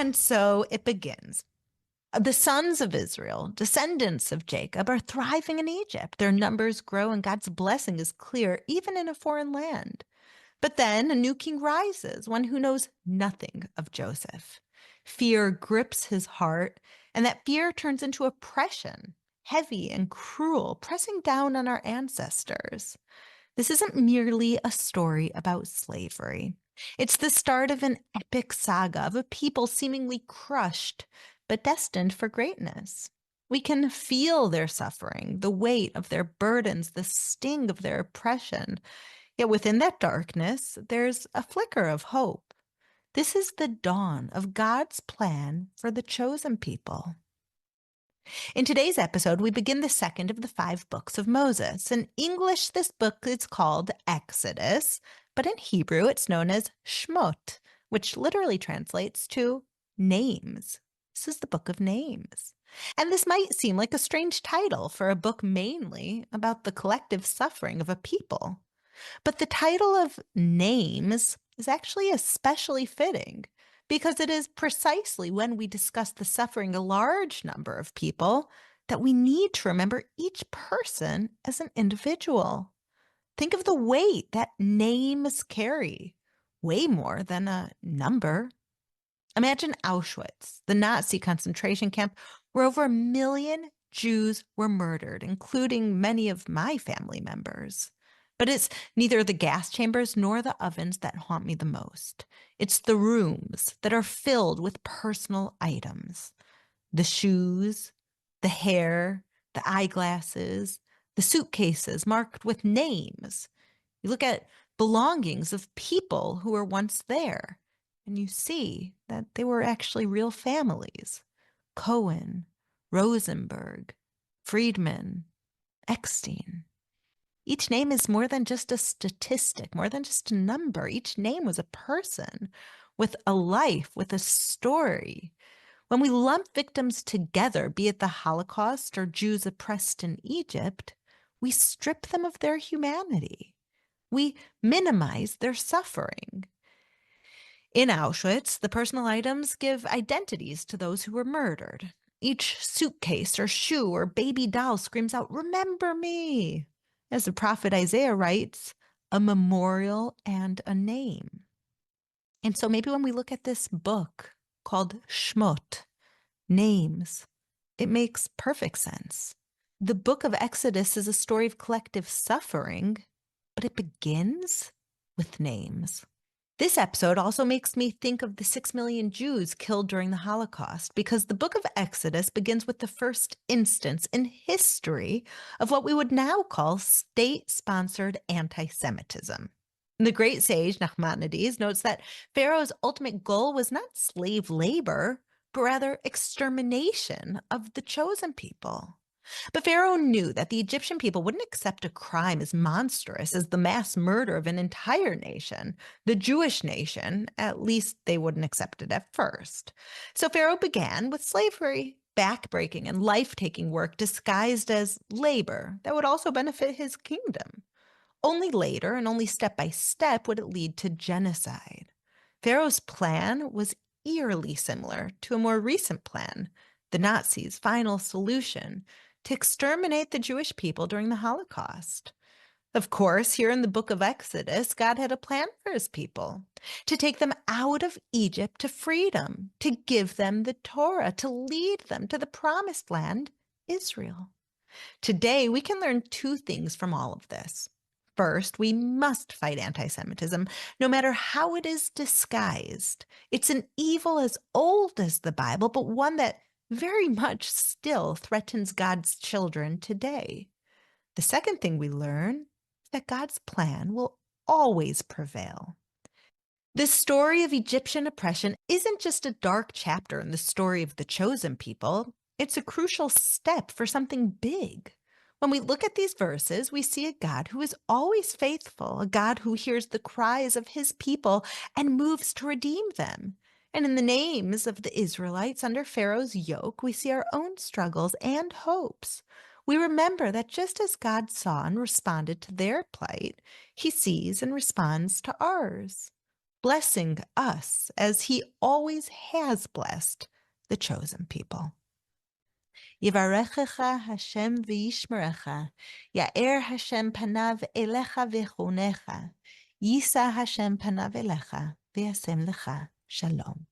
And so it begins. The sons of Israel, descendants of Jacob, are thriving in Egypt. Their numbers grow and God's blessing is clear, even in a foreign land. But then a new king rises, one who knows nothing of Joseph. Fear grips his heart, and that fear turns into oppression, heavy and cruel, pressing down on our ancestors. This isn't merely a story about slavery. It's the start of an epic saga of a people seemingly crushed, but destined for greatness. We can feel their suffering, the weight of their burdens, the sting of their oppression. Yet within that darkness, there's a flicker of hope. This is the dawn of God's plan for the chosen people. In today's episode, we begin the second of the 5 books of Moses. In English, this book is called Exodus, but in Hebrew, it's known as Shmot, which literally translates to names. This is the book of names. And this might seem like a strange title for a book mainly about the collective suffering of a people. But the title of Names is actually especially fitting because it is precisely when we discuss the suffering of a large number of people that we need to remember each person as an individual. Think of the weight that names carry, way more than a number. Imagine Auschwitz, the Nazi concentration camp where over 1 million Jews were murdered, including many of my family members. But it's neither the gas chambers nor the ovens that haunt me the most. It's the rooms that are filled with personal items. The shoes, the hair, the eyeglasses, the suitcases marked with names. You look at belongings of people who were once there, and you see that they were actually real families. Cohen, Rosenberg, Friedman, Eckstein. Each name is more than just a statistic, more than just a number. Each name was a person with a life, with a story. When we lump victims together, be it the Holocaust or Jews oppressed in Egypt, we strip them of their humanity. We minimize their suffering. In Auschwitz, the personal items give identities to those who were murdered. Each suitcase or shoe or baby doll screams out, "Remember me!" As the prophet Isaiah writes, a memorial and a name. And so maybe when we look at this book called Shmot, Names, it makes perfect sense. The book of Exodus is a story of collective suffering, but it begins with names. This episode also makes me think of the 6 million Jews killed during the Holocaust, because the book of Exodus begins with the first instance in history of what we would now call state-sponsored anti-Semitism. The great sage Nachmanides notes that Pharaoh's ultimate goal was not slave labor, but rather extermination of the chosen people. But Pharaoh knew that the Egyptian people wouldn't accept a crime as monstrous as the mass murder of an entire nation. The Jewish nation, at least they wouldn't accept it at first. So Pharaoh began with slavery, backbreaking and life-taking work disguised as labor that would also benefit his kingdom. Only later, and only step by step, would it lead to genocide. Pharaoh's plan was eerily similar to a more recent plan, the Nazis' final solution, to exterminate the Jewish people during the Holocaust. Of course, here in the book of Exodus, God had a plan for his people, to take them out of Egypt to freedom, to give them the Torah, to lead them to the promised land, Israel. Today, we can learn 2 things from all of this. First, we must fight anti-Semitism, no matter how it is disguised. It's an evil as old as the Bible, but one that very much still threatens God's children today. The second thing we learn is that God's plan will always prevail. The story of Egyptian oppression isn't just a dark chapter in the story of the chosen people. It's a crucial step for something big. When we look at these verses, we see a God who is always faithful, a God who hears the cries of his people and moves to redeem them. And in the names of the Israelites under Pharaoh's yoke, we see our own struggles and hopes. We remember that just as God saw and responded to their plight, he sees and responds to ours. blessing us as he always has blessed the chosen people. Yivarechecha Hashem v'yishmerecha, Ya'er Hashem panav elecha v'chonecha, Yisa Hashem panav elecha v'yasem lecha shalom.